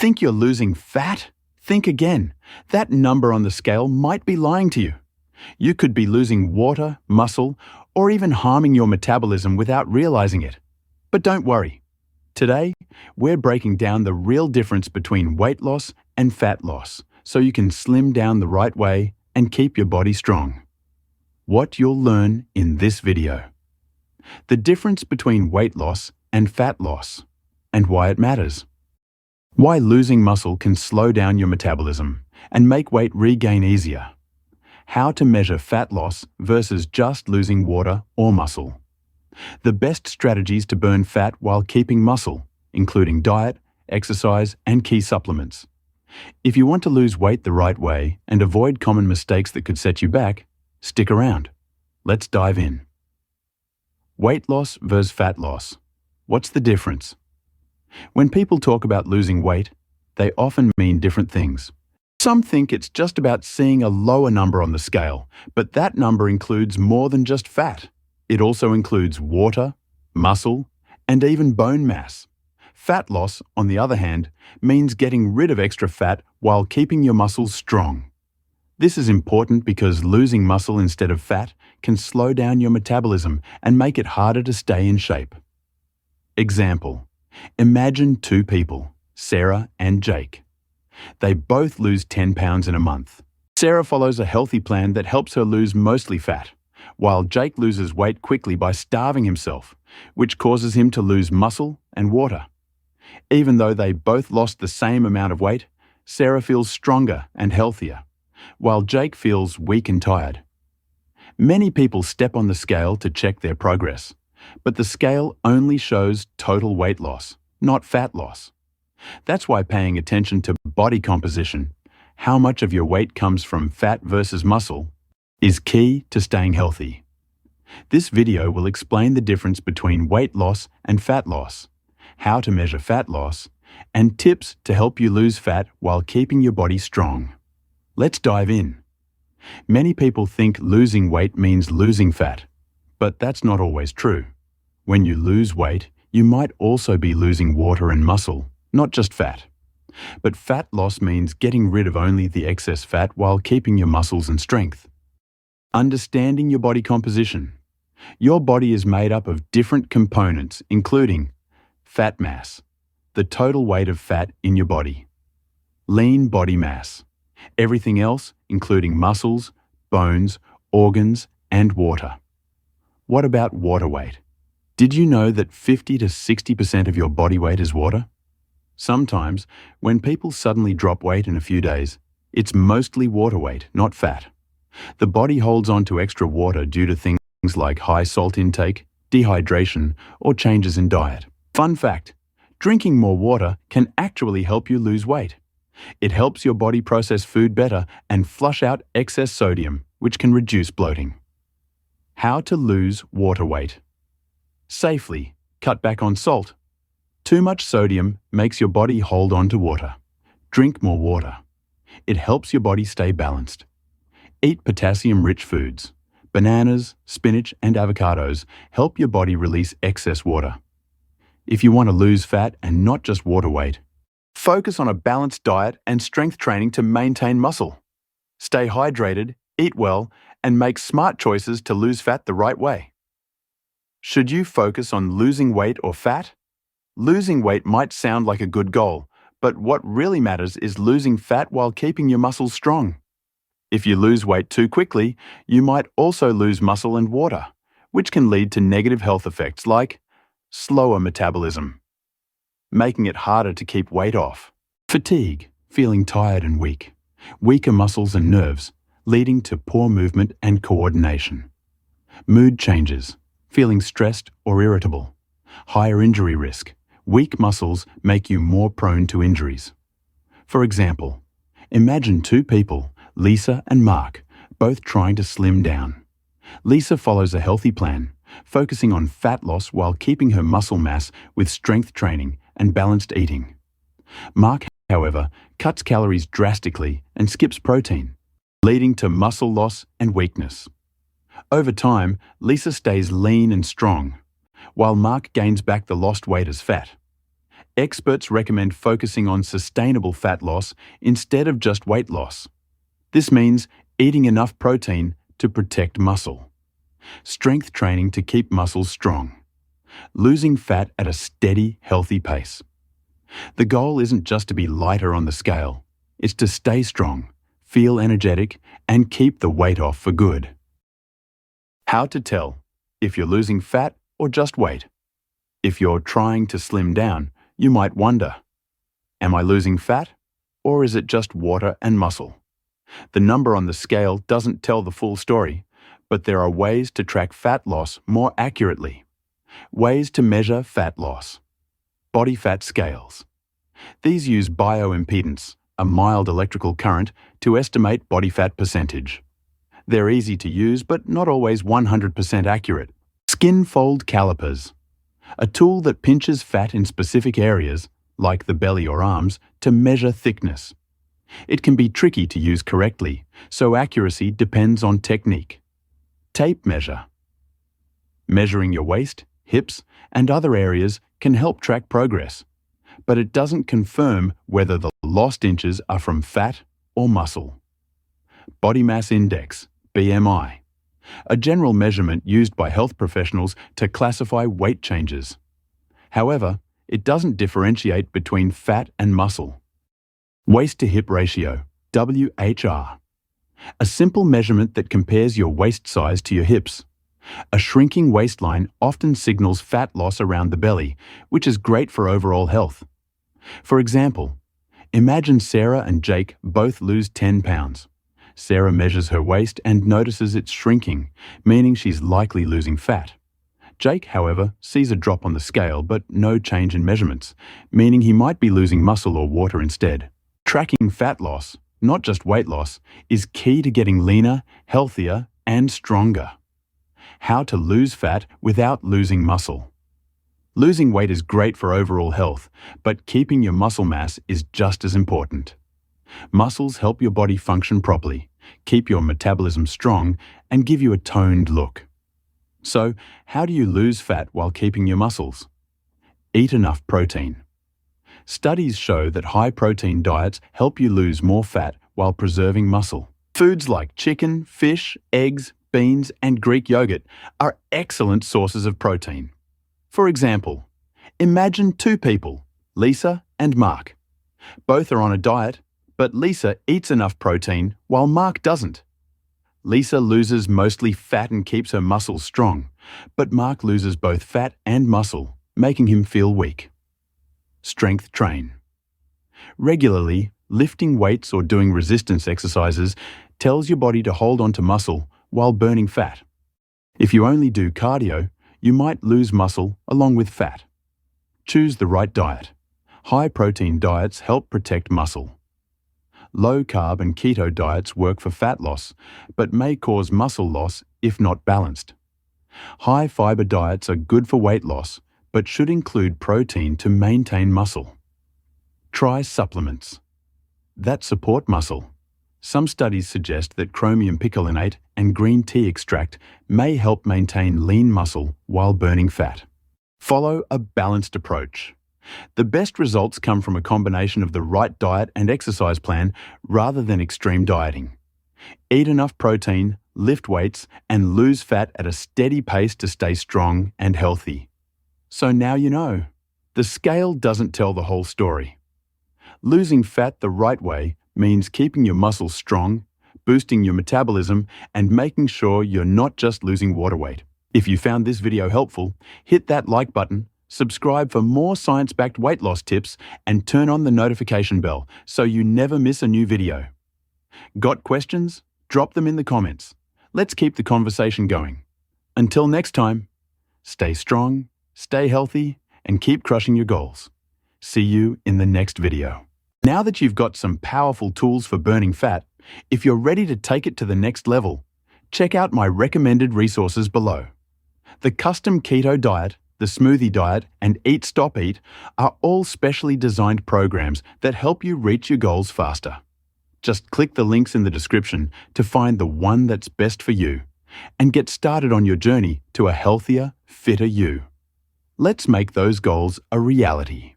Think you're losing fat? Think again. That number on the scale might be lying to you. You could be losing water, muscle, or even harming your metabolism without realizing it. But don't worry. Today, we're breaking down the real difference between weight loss and fat loss so you can slim down the right way and keep your body strong. What you'll learn in this video. The difference between weight loss and fat loss, and why it matters. Why losing muscle can slow down your metabolism and make weight regain easier. How to measure fat loss versus just losing water or muscle. The best strategies to burn fat while keeping muscle, including diet, exercise, and key supplements. If you want to lose weight the right way and avoid common mistakes that could set you back, stick around. Let's dive in. Weight loss versus fat loss. What's the difference? When people talk about losing weight, they often mean different things. Some think it's just about seeing a lower number on the scale, but that number includes more than just fat. It also includes water, muscle, and even bone mass. Fat loss, on the other hand, means getting rid of extra fat while keeping your muscles strong. This is important because losing muscle instead of fat can slow down your metabolism and make it harder to stay in shape. Example. Imagine two people, Sarah and Jake. They both lose 10 pounds in a month. Sarah follows a healthy plan that helps her lose mostly fat, while Jake loses weight quickly by starving himself, which causes him to lose muscle and water. Even though they both lost the same amount of weight, Sarah feels stronger and healthier, while Jake feels weak and tired. Many people step on the scale to check their progress, but the scale only shows total weight loss, not fat loss. That's why paying attention to body composition, how much of your weight comes from fat versus muscle, is key to staying healthy. This video will explain the difference between weight loss and fat loss, how to measure fat loss, and tips to help you lose fat while keeping your body strong. Let's dive in. Many people think losing weight means losing fat, but that's not always true. When you lose weight, you might also be losing water and muscle, not just fat. But fat loss means getting rid of only the excess fat while keeping your muscles and strength. Understanding your body composition. Your body is made up of different components, including fat mass, the total weight of fat in your body. Lean body mass, everything else, including muscles, bones, organs, and water. What about water weight? Did you know that 50 to 60% of your body weight is water? Sometimes, when people suddenly drop weight in a few days, it's mostly water weight, not fat. The body holds on to extra water due to things like high salt intake, dehydration, or changes in diet. Fun fact, drinking more water can actually help you lose weight. It helps your body process food better and flush out excess sodium, which can reduce bloating. How to lose water weight. Safely, cut back on salt. Too much sodium makes your body hold on to water. Drink more water. It helps your body stay balanced. Eat potassium-rich foods. Bananas, spinach, and avocados help your body release excess water. If you want to lose fat and not just water weight, focus on a balanced diet and strength training to maintain muscle. Stay hydrated, eat well, and make smart choices to lose fat the right way. Should you focus on losing weight or fat? Losing weight might sound like a good goal, but what really matters is losing fat while keeping your muscles strong. If you lose weight too quickly, you might also lose muscle and water, which can lead to negative health effects like slower metabolism, making it harder to keep weight off. Fatigue, feeling tired and weak. Weaker muscles and nerves, leading to poor movement and coordination. Mood changes, feeling stressed or irritable. Higher injury risk. Weak muscles make you more prone to injuries. For example, imagine two people, Lisa and Mark, both trying to slim down. Lisa follows a healthy plan, focusing on fat loss while keeping her muscle mass with strength training and balanced eating. Mark, however, cuts calories drastically and skips protein, leading to muscle loss and weakness. Over time, Lisa stays lean and strong, while Mark gains back the lost weight as fat. Experts recommend focusing on sustainable fat loss instead of just weight loss. This means eating enough protein to protect muscle, strength training to keep muscles strong, losing fat at a steady, healthy pace. The goal isn't just to be lighter on the scale, it's to stay strong, feel energetic, and keep the weight off for good. How to tell if you're losing fat or just weight. If you're trying to slim down, you might wonder, am I losing fat or is it just water and muscle? The number on the scale doesn't tell the full story, but there are ways to track fat loss more accurately. Ways to measure fat loss. Body fat scales. These use bioimpedance, a mild electrical current, to estimate body fat percentage. They're easy to use but not always 100% accurate. Skin fold calipers. A tool that pinches fat in specific areas, like the belly or arms, to measure thickness. It can be tricky to use correctly, so accuracy depends on technique. Tape measure. Measuring your waist, hips, and other areas can help track progress, but it doesn't confirm whether the lost inches are from fat or muscle. Body mass index, BMI. A general measurement used by health professionals to classify weight changes. However, it doesn't differentiate between fat and muscle. Waist-to-hip ratio, WHR. A simple measurement that compares your waist size to your hips. A shrinking waistline often signals fat loss around the belly, which is great for overall health. For example, imagine Sarah and Jake both lose 10 pounds. Sarah measures her waist and notices it's shrinking, meaning she's likely losing fat. Jake, however, sees a drop on the scale but no change in measurements, meaning he might be losing muscle or water instead. Tracking fat loss, not just weight loss, is key to getting leaner, healthier, and stronger. How to lose fat without losing muscle. Losing weight is great for overall health, but keeping your muscle mass is just as important. Muscles help your body function properly, keep your metabolism strong, and give you a toned look. So, how do you lose fat while keeping your muscles? Eat enough protein. Studies show that high-protein diets help you lose more fat while preserving muscle. Foods like chicken, fish, eggs, beans, and Greek yogurt are excellent sources of protein. For example, imagine two people, Lisa and Mark. Both are on a diet, but Lisa eats enough protein while Mark doesn't. Lisa loses mostly fat and keeps her muscles strong, but Mark loses both fat and muscle, making him feel weak. Strength train. Regularly, lifting weights or doing resistance exercises tells your body to hold on to muscle while burning fat. If you only do cardio, you might lose muscle along with fat. Choose the right diet. High-protein diets help protect muscle. Low-carb and keto diets work for fat loss, but may cause muscle loss if not balanced. High-fiber diets are good for weight loss, but should include protein to maintain muscle. Try supplements that support muscle. Some studies suggest that chromium picolinate and green tea extract may help maintain lean muscle while burning fat. Follow a balanced approach. The best results come from a combination of the right diet and exercise plan rather than extreme dieting. Eat enough protein, lift weights, and lose fat at a steady pace to stay strong and healthy. So now you know. The scale doesn't tell the whole story. Losing fat the right way means keeping your muscles strong, boosting your metabolism, and making sure you're not just losing water weight. If you found this video helpful, hit that like button, subscribe for more science-backed weight loss tips, and turn on the notification bell so you never miss a new video. Got questions? Drop them in the comments. Let's keep the conversation going. Until next time, stay strong, stay healthy, and keep crushing your goals. See you in the next video. Now that you've got some powerful tools for burning fat, if you're ready to take it to the next level, check out my recommended resources below. The Custom Keto Diet, the Smoothie Diet, and Eat Stop Eat are all specially designed programs that help you reach your goals faster. Just click the links in the description to find the one that's best for you and get started on your journey to a healthier, fitter you. Let's make those goals a reality.